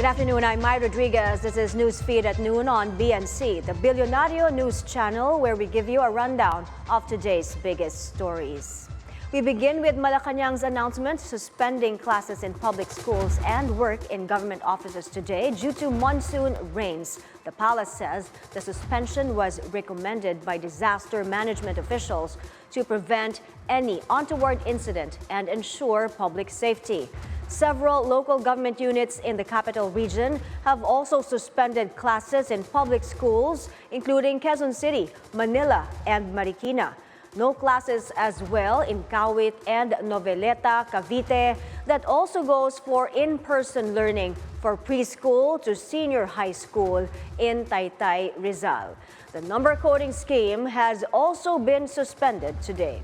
afternoon, I'm Mai Rodriguez. This is Newsfeed at noon on BNC, the Bilyonaryo news channel where we give you a rundown of today's biggest stories. We begin with Malacanang's announcement suspending classes in public schools and work in government offices today due to monsoon rains. The palace says the suspension was recommended by disaster management officials to prevent any untoward incident and ensure public safety. Several local government units in the capital region have also suspended classes in public schools, including Quezon City, Manila, and Marikina. No classes as well in Kawit and Noveleta, Cavite. That also goes for in-person learning for preschool to senior high school in Taytay, Rizal. The number coding scheme has also been suspended today.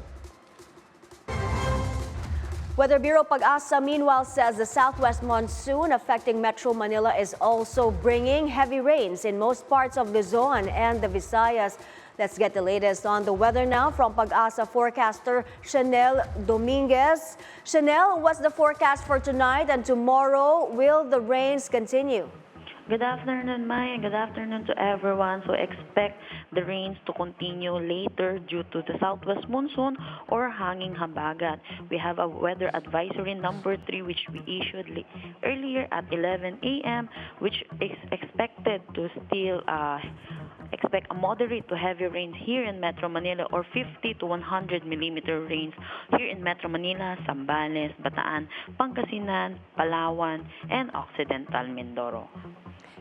Weather Bureau PAG-ASA meanwhile says the southwest monsoon affecting Metro Manila is also bringing heavy rains in most parts of Luzon and the Visayas. Let's get the latest on the weather now from PAG-ASA forecaster Shiela Guo. Shiela, what's the forecast for tonight and tomorrow? Will the rains continue? Good afternoon, Mai, and good afternoon to everyone. So expect the rains to continue later due to the southwest monsoon or hanging habagat. We have a weather advisory number 3 which we issued earlier at 11 a.m. which is expected to still expect a moderate to heavy rains here in Metro Manila or 50 to 100 millimeter rains here in Metro Manila, Zambales, Bataan, Pangasinan, Palawan, and Occidental Mindoro.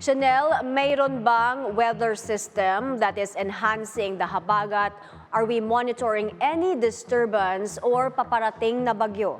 Shiela, mayroon bang weather system that is enhancing the habagat? Are we monitoring any disturbance or paparating na bagyo?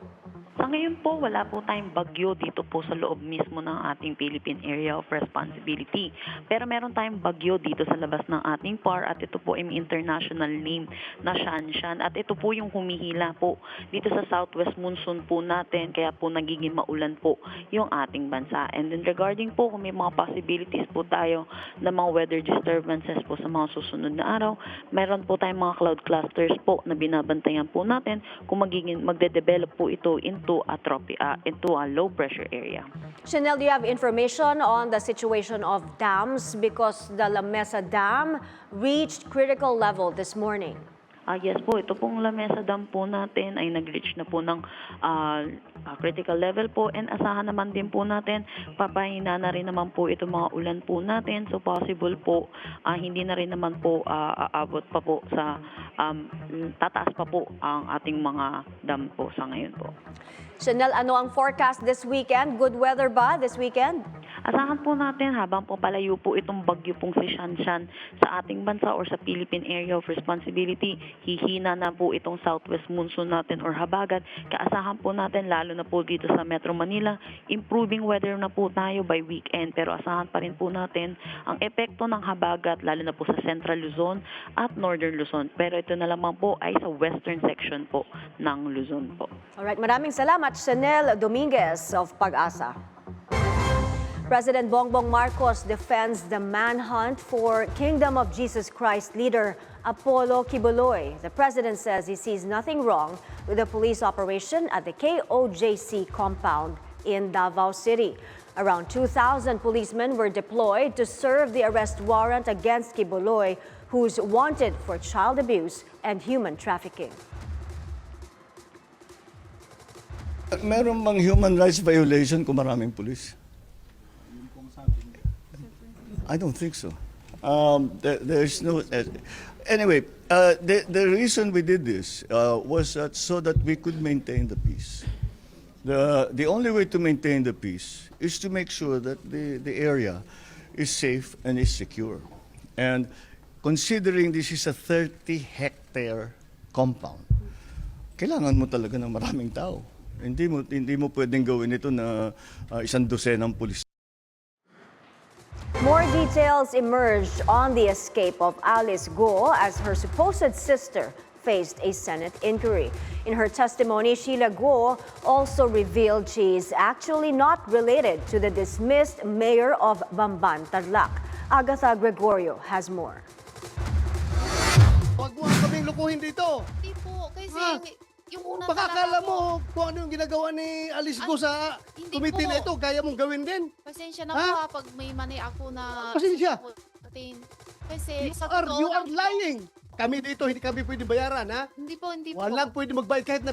Sa ngayon po, wala po tayong bagyo dito po sa loob mismo ng ating Philippine Area of Responsibility. Pero meron tayong bagyo dito sa labas ng ating PAR at ito po ay may international name na Shanshan. At ito po yung humihila po dito sa southwest monsoon po natin kaya po nagiging maulan po yung ating bansa. And then regarding po kung may mga possibilities po tayo na mga weather disturbances po sa mga susunod na araw, meron po tayong mga cloud clusters po na binabantayan po natin kung magde-develop po ito into a low pressure area. Shiela, do you have information on the situation of dams because the La Mesa Dam reached critical level this morning? Yes po, ito pong La Mesa Dam po natin ay nag-reach na po ng critical level po and asahan naman din po natin, papahina na rin naman po ito mga ulan po natin. So possible po, hindi na rin naman po aabot pa po sa, tataas pa po ang ating mga dam po sa ngayon po. Shiela, ano ang forecast this weekend? Good weather ba this weekend? Asahan po natin habang po palayo po itong bagyo pong si Shanshan sa ating bansa or sa Philippine Area of Responsibility, hihina na po itong southwest monsoon natin or habagat. Kaasahan po natin lalo na po dito sa Metro Manila, improving weather na po tayo by weekend. Pero asahan pa rin po natin ang epekto ng habagat lalo na po sa Central Luzon at Northern Luzon. Pero ito na lamang po ay sa western section po ng Luzon po. Alright, maraming salamat, Shiela Guo of PAG-ASA. President Bongbong Marcos defends the manhunt for Kingdom of Jesus Christ leader Apollo Quiboloy. The president says he sees nothing wrong with the police operation at the KOJC compound in Davao City. Around 2,000 policemen were deployed to serve the arrest warrant against Quiboloy, who's wanted for child abuse and human trafficking. Meron bang human rights violation kung maraming pulis? I don't think so. There's no. Anyway, the reason we did this was so that we could maintain the peace. The only way to maintain the peace is to make sure that the area is safe and is secure. And considering this is a 30-hectare compound, kailangan mo talaga ng maraming tao. Hindi mo pwedeng gawin ito na 100 pulis. More details emerged on the escape of Alice Guo as her supposed sister faced a Senate inquiry. In her testimony, Shiela Guo also revealed she is actually not related to the dismissed mayor of Bamban, Tarlac. Agatha Gregorio has more. Huwag mo kaming lukuhin dito. Hindi po, kasi yung una Baka talaga akala po, mo kung ano yung ginagawa ni Alice Guo sa hindi committee po. na ito, kaya mong gawin din. pasensya na Ha? po pag may mani ako na Pasensya. sasagutin. Kasi sa You totoo are lang po, lying. Kami dito, hindi kami pwede bayaran, ha? Hindi po. Walang pwede magbayad kahit na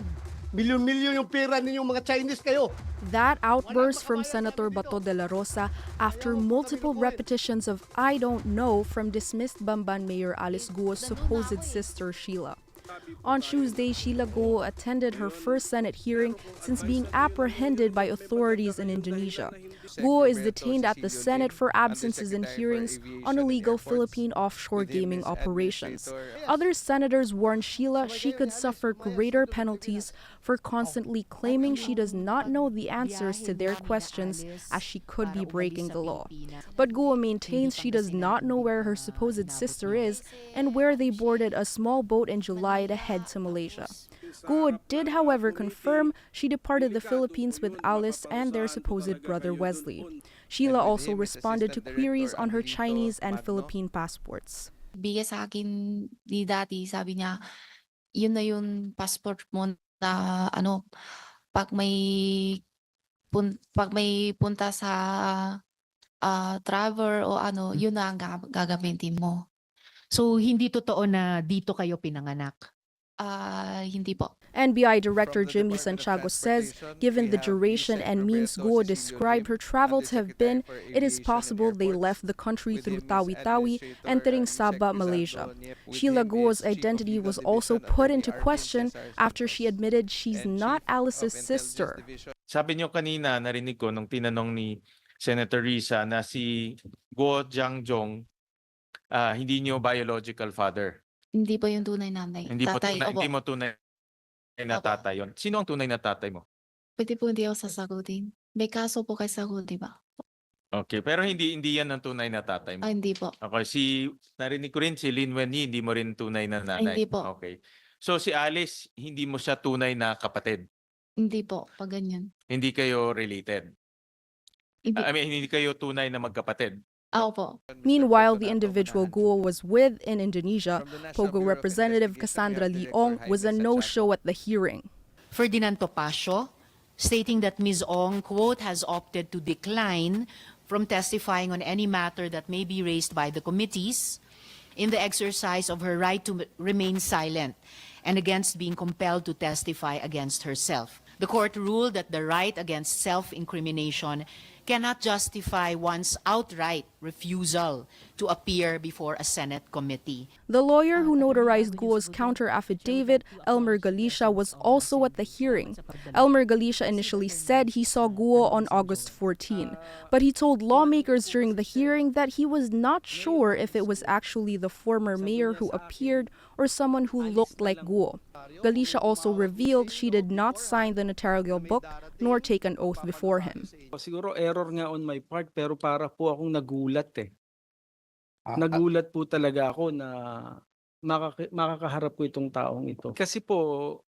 milyon-milyon yung pera ninyong mga Chinese kayo. That outburst from Senator Bato de la Rosa after multiple repetitions of "I don't know" from dismissed Bamban Mayor Alice Guo's supposed sister Shiela. On Tuesday, Shiela Guo attended her first Senate hearing since being apprehended by authorities in Indonesia. Guo is detained at the Senate for absences in hearings on illegal Philippine offshore gaming operations. Other senators warned Shiela she could suffer greater penalties for constantly claiming she does not know the answers to their questions, as she could be breaking the law. But Guo maintains she does not know where her supposed sister is and where they boarded a small boat in July to head to Malaysia. Guo did, however, confirm she departed the Philippines with Alice and their supposed brother Wesley. Shiela also responded to queries on her Chinese and Philippine passports. bigay sa akin ni Daddy, sabi niya, yun na yung passport mo na ano, pag may pag may punta sa travel o ano, yun na ang gagamitin mo. So, hindi totoo na dito kayo pinanganak? Hindi po. NBI Director Jimmy Santiago says, given the duration and means Guo described her travel to have been, it is possible they left the country through Tawi-Tawi, entering Sabah, Malaysia. Shiela Guo's identity was also put into question after she admitted she's not Alice's sister. Sabi niyo kanina, narinig ko nung tinanong ni Senator Risa na si Guo Jiangjong hindi niyo biological father. Hindi po yung tunay nanay. Hindi Tatay, opo. mo tunay na Opo. tatay yon. Sino ang tunay na tatay mo? Pwede po hindi ako sasagutin. May kaso po kay sagot, di ba? Okay, pero hindi yan ang tunay na tatay mo. Hindi po. Okay, narinig ko rin si Lin Wenyi, hindi mo rin tunay na nanay. Hindi po. Okay. So si Alice, hindi mo siya tunay na kapatid. Hindi po, pag ganyan. Hindi kayo related. Hindi. I mean, hindi kayo tunay na magkapatid. Opo. Meanwhile, the individual Guo was with in Indonesia, POGO Representative Cassandra Leong, was a no-show at the hearing. Ferdinand Topacio, stating that Ms. Ong, quote, has opted to decline from testifying on any matter that may be raised by the committees in the exercise of her right to remain silent and against being compelled to testify against herself. The court ruled that the right against self-incrimination cannot justify one's outright refusal to appear before a Senate committee. The lawyer who notarized Guo's counter-affidavit, Elmer Galicia, was also at the hearing. Elmer Galicia initially said he saw Guo on August 14, but he told lawmakers during the hearing that he was not sure if it was actually the former mayor who appeared or someone who looked like Guo. Galicia also revealed she did not sign the notarial book nor take an oath before him. Siguro error nga on my part pero para po akong nagulat eh. Nagulat po talaga ako na makakaharap ko itong taong ito. Kasi po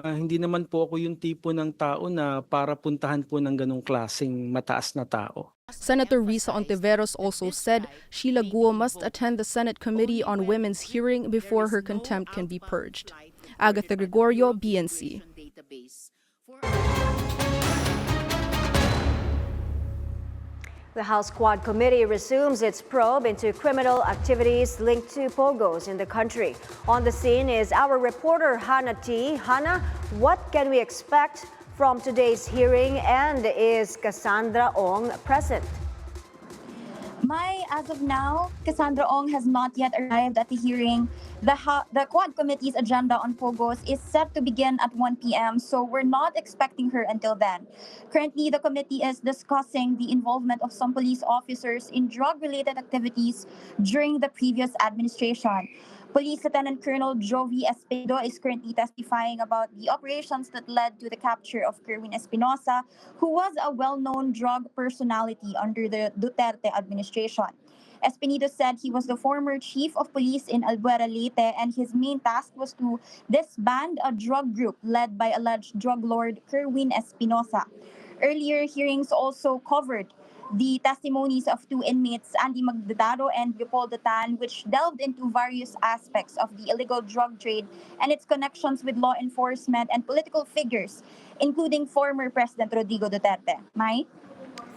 hindi naman po ako yung tipo ng tao na para puntahan po ng ganong klaseng mataas na tao. Senator Risa Ontiveros also said Shiela Guo must attend the Senate Committee on Women's hearing before her contempt can be purged. Agatha Gregorio, BNC. The House Quad Committee resumes its probe into criminal activities linked to POGOs in the country. On the scene is our reporter Hannah T. Hannah, what can we expect from today's hearing, and is Cassandra Ong present? As of now, Cassandra Ong has not yet arrived at the hearing. The Quad Committee's agenda on POGOs is set to begin at 1 p.m., so we're not expecting her until then. Currently, the committee is discussing the involvement of some police officers in drug-related activities during the previous administration. Police Lieutenant Colonel Jovi Espido is currently testifying about the operations that led to the capture of Kerwin Espinosa, who was a well-known drug personality under the Duterte administration. Espinido said he was the former chief of police in Albuera, Leyte, and his main task was to disband a drug group led by alleged drug lord Kerwin Espinosa. Earlier hearings also covered the testimonies of two inmates, Andy Magdadaro and Leopoldo Tan, which delved into various aspects of the illegal drug trade and its connections with law enforcement and political figures, including former President Rodrigo Duterte. Mai?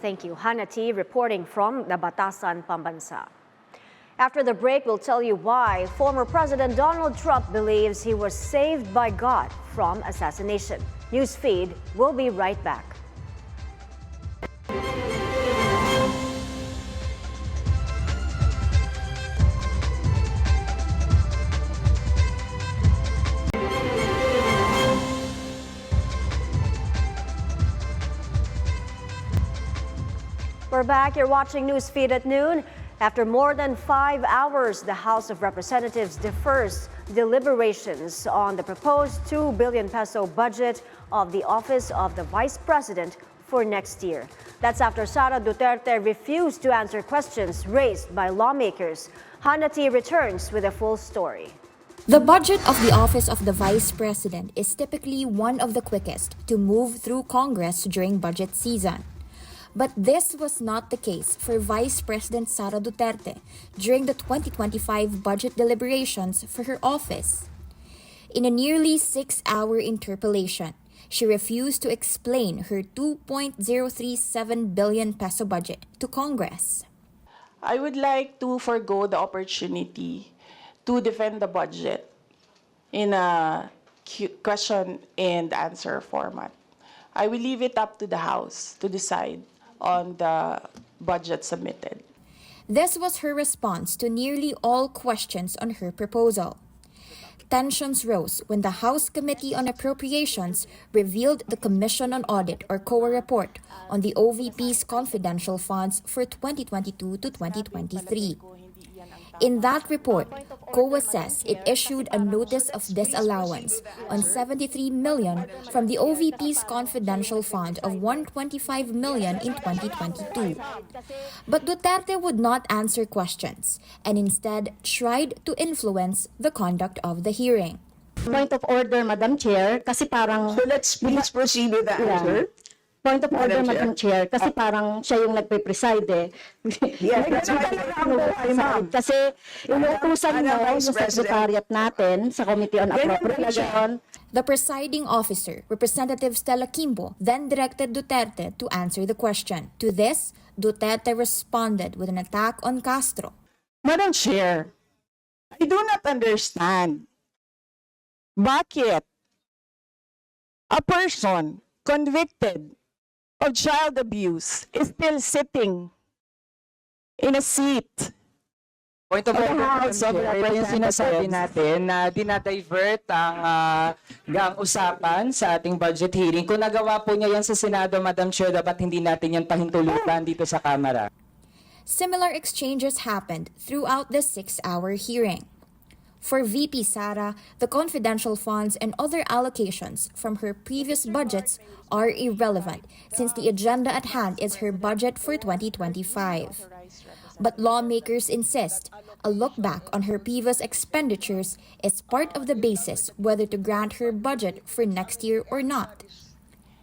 Thank you. Hannah T. reporting from the Batasan, Pambansa. After the break, we'll tell you why former President Donald Trump believes he was saved by God from assassination. Newsfeed will be right back. We're back. You're watching Newsfeed at noon. After more than 5 hours, the House of Representatives defers deliberations on the proposed 2 billion peso budget of the Office of the Vice President for next year. That's after Sara Duterte refused to answer questions raised by lawmakers. Hannah T. returns with a full story. The budget of the Office of the Vice President is typically one of the quickest to move through Congress during budget season. But this was not the case for Vice President Sara Duterte during the 2025 budget deliberations for her office. In a nearly 6-hour interpellation, she refused to explain her 2.037 billion peso budget to Congress. I would like to forgo the opportunity to defend the budget in a question and answer format. I will leave it up to the House to decide on the budget submitted. This was her response to nearly all questions on her proposal. Tensions rose when the House Committee on Appropriations revealed the Commission on Audit or COA report on the OVP's confidential funds for 2022 to 2023. In that report, COA says it issued a notice of disallowance on 73 million from the OVP's confidential fund of 125 million in 2022. But Duterte would not answer questions and instead tried to influence the conduct of the hearing. Point of order, Madam Chair, kasi parang... So let's please proceed with the answer. Point of order, Madam Chair, kasi parang siya yung nagpe-preside eh. Yes, that's why Kasi inuutusan mo yung secretariat natin sa Committee on Appropriation. The presiding officer, Representative Stella Kimbo, then directed Duterte to answer the question. To this, Duterte responded with an attack on Castro. Madam Chair, I do not understand. Bakit a person convicted of child abuse is still sitting in a seat? Point of order, ito yung sinasabi natin na dinadivert ang usapan sa ating budget hearing. Kung nagawa po niya yan sa Senado, Madam Chair, dapat hindi natin yan pahintulutan dito sa Kamara. Similar exchanges happened throughout the 6-hour hearing. For VP Sara, the confidential funds and other allocations from her previous budgets are irrelevant since the agenda at hand is her budget for 2025. But lawmakers insist a look back on her previous expenditures is part of the basis whether to grant her budget for next year or not.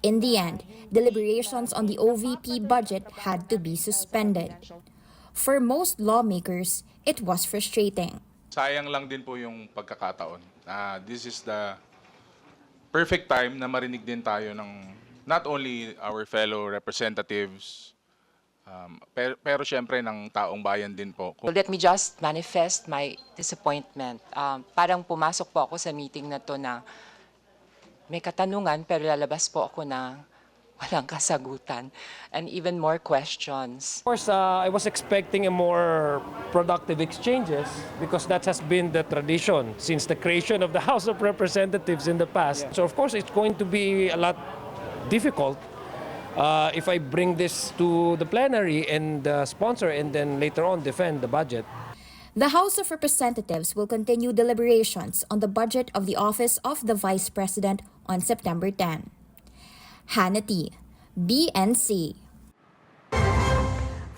In the end, deliberations on the OVP budget had to be suspended. For most lawmakers, it was frustrating. Sayang lang din po yung pagkakataon. This is the perfect time na marinig din tayo ng not only our fellow representatives, pero syempre ng taong bayan din po. Let me just manifest my disappointment. Parang pumasok po ako sa meeting na to na may katanungan pero lalabas po ako na walang kasagutan and even more questions. Of course, I was expecting a more productive exchanges because that has been the tradition since the creation of the House of Representatives in the past. So of course, it's going to be a lot difficult if I bring this to the plenary and sponsor and then later on defend the budget. The House of Representatives will continue deliberations on the budget of the Office of the Vice President on September 10. Hannah T., BNC.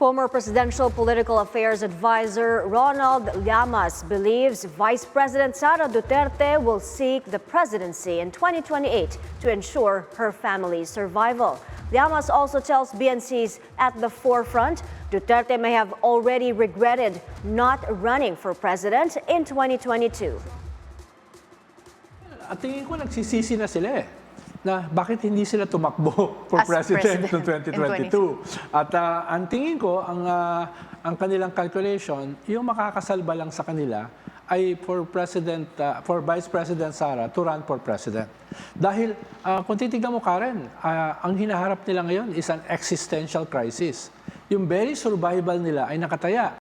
Former Presidential Political Affairs Advisor Ronald Llamas believes Vice President Sara Duterte will seek the presidency in 2028 to ensure her family's survival. Llamas also tells BNC's At the Forefront Duterte may have already regretted not running for president in 2022. At tingin ko nagsisisi na sila na bakit hindi sila tumakbo for president noong 2022. At ang tingin ko, ang kanilang calculation, yung makakasalba lang sa kanila ay for Vice President Sara to run for president. Dahil kung titignan mo, Karen, ang hinaharap nila ngayon is an existential crisis. Yung very survival nila ay nakataya.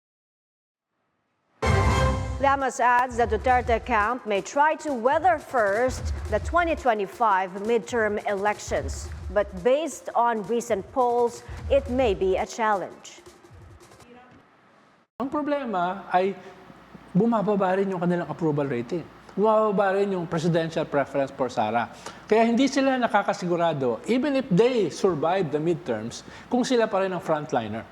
Llamas adds that Duterte camp may try to weather first the 2025 midterm elections, but based on recent polls, it may be a challenge. Ang problema ay bumababa rin yung kanilang approval rating. Bumababa rin yung presidential preference for Sara. Kaya hindi sila nakakasigurado, even if they survive the midterms, kung sila pa rin ang frontliner.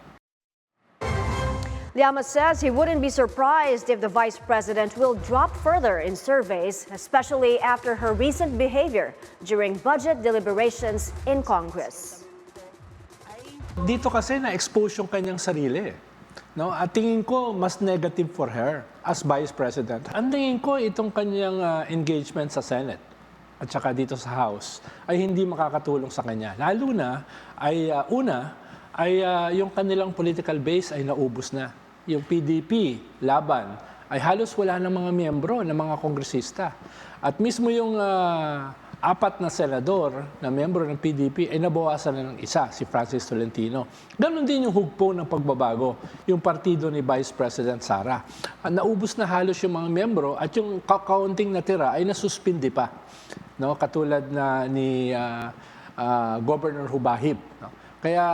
Llamas says he wouldn't be surprised if the vice president will drop further in surveys, especially after her recent behavior during budget deliberations in Congress. Dito kasi na-expose yung kanyang sarili. No? At tingin ko, mas negative for her as vice president. Ang tingin ko, itong kanyang engagement sa Senate at saka dito sa House ay hindi makakatulong sa kanya. Lalo na ay yung kanilang political base ay naubos na. Yung PDP, laban, ay halos wala ng mga miyembro, ng mga kongresista. At mismo yung apat na senador na miyembro ng PDP ay nabawasan na ng isa, si Francis Tolentino. Ganon din yung hugpo ng pagbabago, yung partido ni Vice President Sara. Naubos na halos yung mga miyembro at yung kakaunting natira ay nasuspindi pa. No? Katulad na ni Governor Hubahib. No? Kaya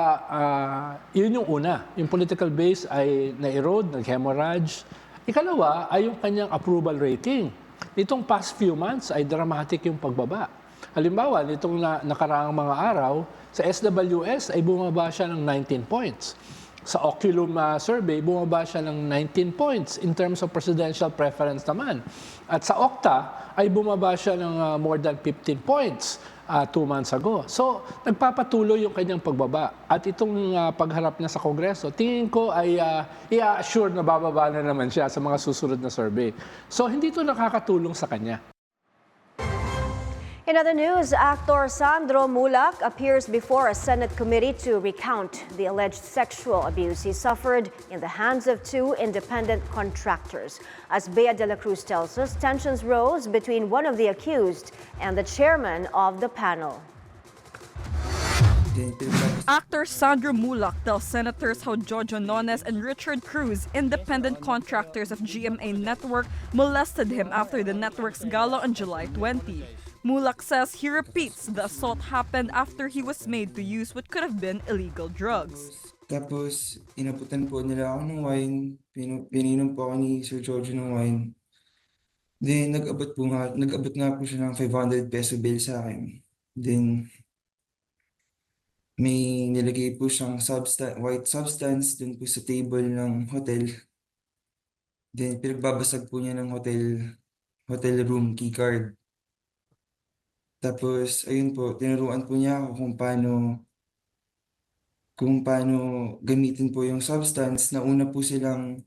yun yung una. Yung political base ay na-erode, nag-hemorrhage. Ikalawa ay yung kanyang approval rating. Nitong past few months ay dramatic yung pagbaba. Halimbawa, nitong nakaraang mga araw, sa SWS ay bumaba siya ng 19 points. Sa Oculum survey, bumaba siya ng 19 points in terms of presidential preference naman. At sa Okta ay bumaba siya ng more than 15 points 2 months ago. So, nagpapatuloy yung kanyang pagbaba. At itong pagharap niya sa Kongreso, tingin ko ay i-assure na bababa na naman siya sa mga susunod na survey. So, hindi ito nakakatulong sa kanya. In other news, actor Sandro Mulak appears before a Senate committee to recount the alleged sexual abuse he suffered in the hands of 2 independent contractors. As Bea de la Cruz tells us, tensions rose between one of the accused and the chairman of the panel. Actor Sandro Muhlach tells senators how Jojo Nones and Richard Cruz, independent contractors of GMA Network, molested him after the network's gala on July 20. Muhlach says he repeats the assault happened after he was made to use what could have been illegal drugs. Tapos, inaputan po nila ako ng wine. Pininom po ako ni Sir Jojo ng wine. Then, nag-abot nga po siya ng 500 peso bill sa akin. Then, may nilagay po siyang white substance dun po sa table ng hotel. Then, pinagbabasag po niya ng hotel room keycard. Tapos, ayun po, tinuruan po niya ako kung paano gamitin po yung substance. Nauna po silang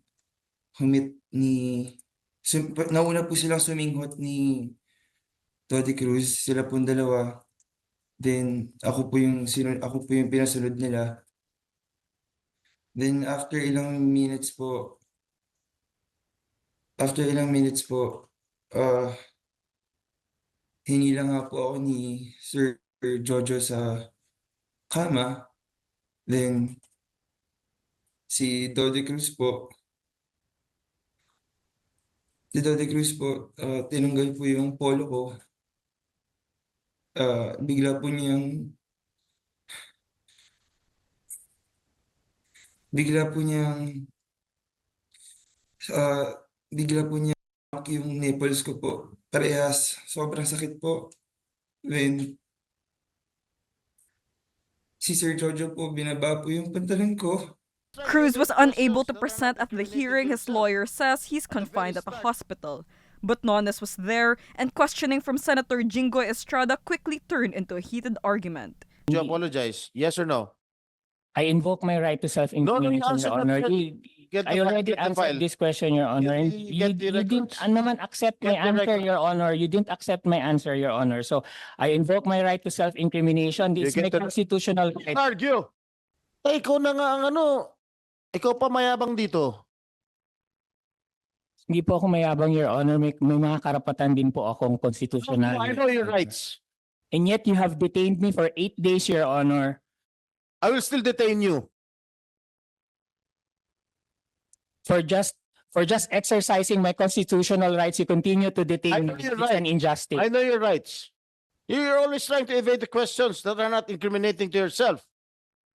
suminghot ni Toddy Cruz, sila pong dalawa. Then, ako po yung pinasunod nila. Then, after ilang minutes po, hinila nga po ako ni Sir Jojo sa kama. Then, si Doddy Cruz po, tinanggal po yung polo ko. Bigla po niyang yung nipples ko po. Parehas, sobrang sakit po. Then, si Sir Jojo po, binaba po yung pantalon ko. Cruz was unable to present at the hearing. His lawyer says he's confined at the hospital. But Nones was there, and questioning from Senator Jinggoy Estrada quickly turned into a heated argument. Do you apologize? Yes or no? I invoke my right to self-incrimination, Your Honor. I already answered this question, Your Honor. And you didn't naman accept my answer, Your Honor. You didn't accept my answer, Your Honor. So I invoke my right to self-incrimination. This is my constitutional right. Argue. Ikaw na nga ang ikaw pa mayabang dito. Hindi po ako mayabang, Your Honor. May mga karapatan din po akong constitutional. I know your rights. And yet you have detained me for 8 days, Your Honor. I will still detain you. For just exercising my constitutional rights, you continue to detain me. It's an injustice. I know your rights. You're always trying to evade the questions that are not incriminating to yourself.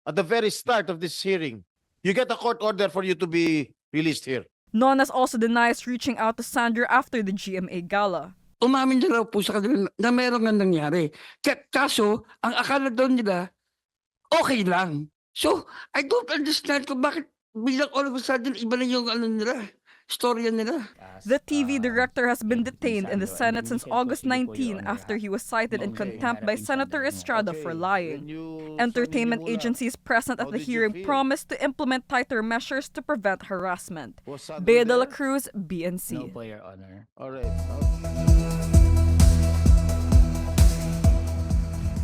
At the very start of this hearing, you get a court order for you to be released here. Nones also denies reaching out to Sandro after the GMA gala. Umamin na raw po sa kanila na meron nga nangyari. Kaso, ang akala daw nila, okay lang. So, I don't understand kung bakit bilang all of a sudden iba na yung nila, storya nila. The TV director has been detained in the Senate since August 19 after he was cited in contempt by Senator Estrada for lying. Entertainment agencies present at the hearing promised to implement tighter measures to prevent harassment. Bea de la Cruz, BNC. No po, Your Honor. All right.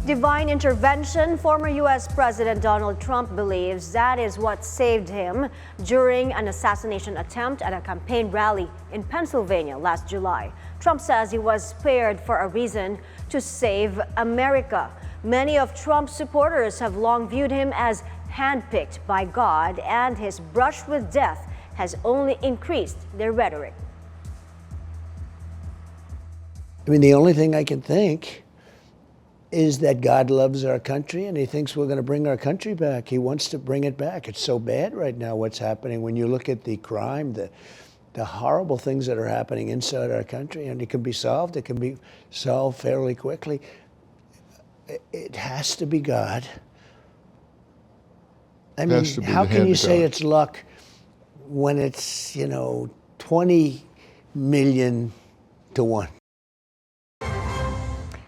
Divine intervention. Former U.S. President Donald Trump believes that is what saved him during an assassination attempt at a campaign rally in Pennsylvania last July. Trump says he was spared for a reason: to save America. Many of Trump's supporters have long viewed him as handpicked by God, and his brush with death has only increased their rhetoric. I mean, the only thing I can think is that God loves our country and he thinks we're going to bring our country back. He wants to bring it back. It's so bad right now what's happening. When you look at the crime, the horrible things that are happening inside our country, and it can be solved. It can be solved fairly quickly. It has to be God. I mean, how can you say it's luck when it's, 20 million to 1?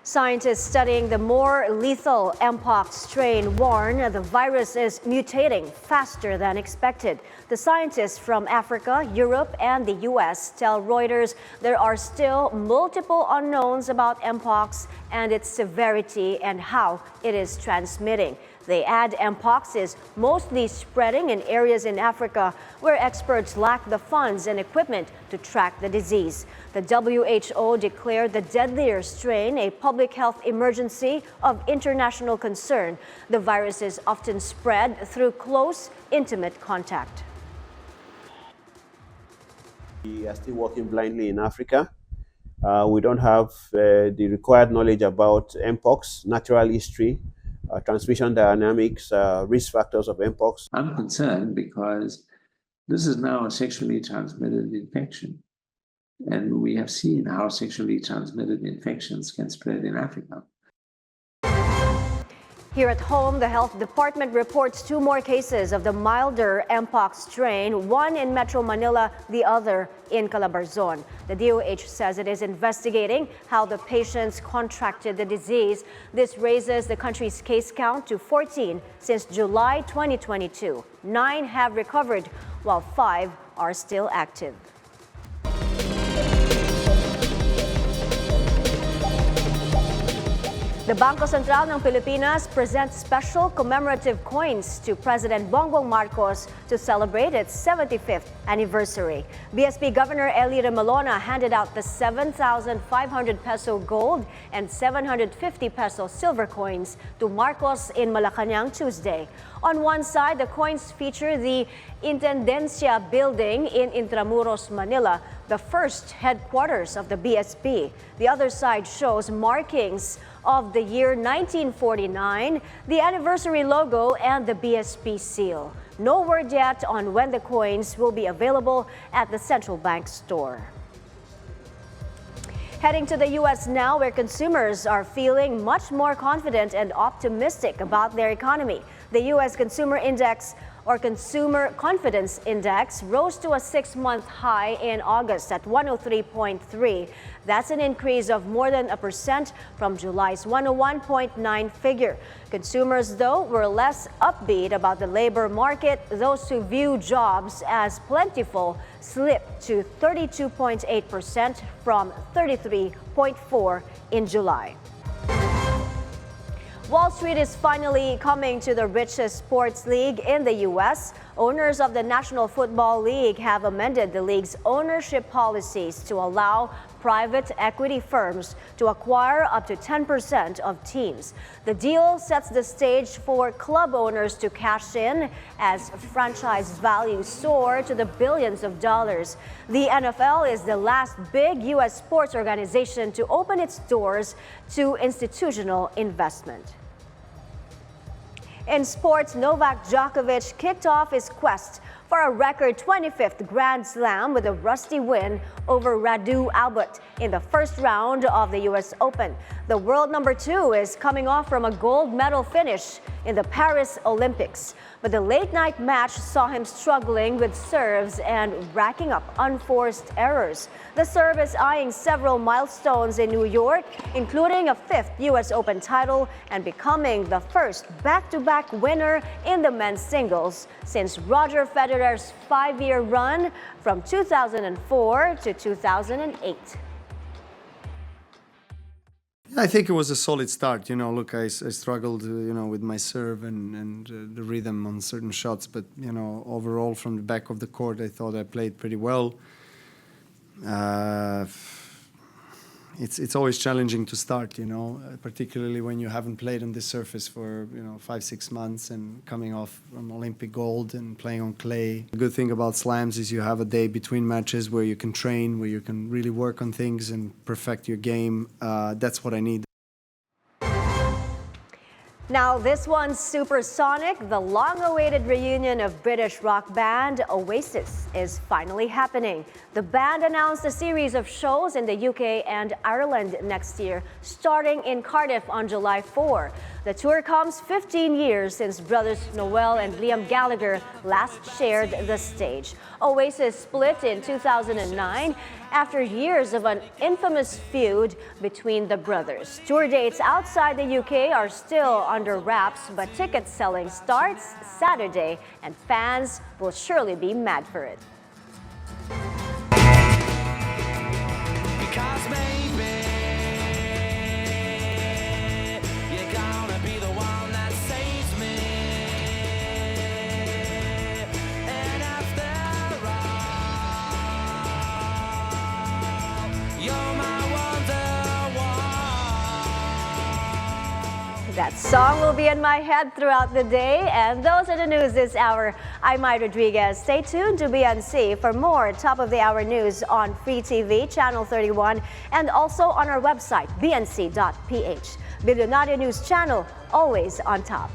Scientists studying the more lethal mpox strain warn the virus is mutating faster than expected. The scientists from Africa, Europe, and the U.S. tell Reuters there are still multiple unknowns about mpox and its severity and how it is transmitting. They add mpox is mostly spreading in areas in Africa where experts lack the funds and equipment to track the disease. The WHO declared the deadlier strain a public health emergency of international concern. The virus is often spread through close, intimate contact. We are still working blindly in Africa. We don't have the required knowledge about mpox, natural history, transmission dynamics, risk factors of mpox. I'm concerned because this is now a sexually transmitted infection. And we have seen how sexually transmitted infections can spread in Africa. Here at home, the health department reports 2 more cases of the milder mpox strain, one in Metro Manila, the other in Calabarzon. The DOH says it is investigating how the patients contracted the disease. This raises the country's case count to 14 since July 2022. 9 have recovered, while 5 are still active. The Bangko Sentral ng Pilipinas presents special commemorative coins to President Bongbong Marcos to celebrate its 75th anniversary. BSP Governor Eli Remolona handed out the 7,500 peso gold and 750 peso silver coins to Marcos in Malacanang Tuesday. On one side, the coins feature the Intendencia building in Intramuros, Manila, the first headquarters of the BSP. The other side shows markings of the year 1949, the anniversary logo, and the BSP seal. No word yet on when the coins will be available at the central bank store. Heading to the U.S. now, where consumers are feeling much more confident and optimistic about their economy. The U.S. Consumer Index or Consumer Confidence Index, rose to a 6-month high in August at 103.3. That's an increase of more than 1% from July's 101.9 figure. Consumers, though, were less upbeat about the labor market. Those who view jobs as plentiful slipped to 32.8% from 33.4 in July. Wall Street is finally coming to the richest sports league in the U.S. Owners of the National Football League have amended the league's ownership policies to allow private equity firms to acquire up to 10% of teams. The deal sets the stage for club owners to cash in as franchise values soar to the billions of dollars. The NFL is the last big U.S. sports organization to open its doors to institutional investment. In sports, Novak Djokovic kicked off his quest for a record 25th Grand Slam with a rusty win over Radu Albot in the first round of the U.S. Open. The world number 2 is coming off from a gold medal finish in the Paris Olympics. But the late-night match saw him struggling with serves and racking up unforced errors. The Serb is eyeing several milestones in New York, including a 5th U.S. Open title and becoming the first back-to-back winner in the men's singles since Roger Federer's 5-year run from 2004 to 2008. I think it was a solid start. Look, I struggled, with my serve and the rhythm on certain shots. But, overall from the back of the court, I thought I played pretty well. It's always challenging to start, particularly when you haven't played on this surface for, 5-6 months and coming off from Olympic gold and playing on clay. The good thing about slams is you have a day between matches where you can train, where you can really work on things and perfect your game. That's what I need. Now, this one's supersonic. The long-awaited reunion of British rock band Oasis is finally happening. The band announced a series of shows in the UK and Ireland next year, starting in Cardiff on July 4. The tour comes 15 years since brothers Noel and Liam Gallagher last shared the stage. Oasis split in 2009 after years of an infamous feud between the brothers. Tour dates outside the UK are still under wraps, but ticket selling starts Saturday, and fans will surely be mad for it. Because maybe you're gonna be the one that saves me. And after all, you're my wonder wall. That song will be in my head throughout the day. And those are the news this hour. I'm Mai Rodriguez. Stay tuned to BNC for more top-of-the-hour news on Free TV, Channel 31, and also on our website, bnc.ph. Bilyonaryo News Channel, always on top.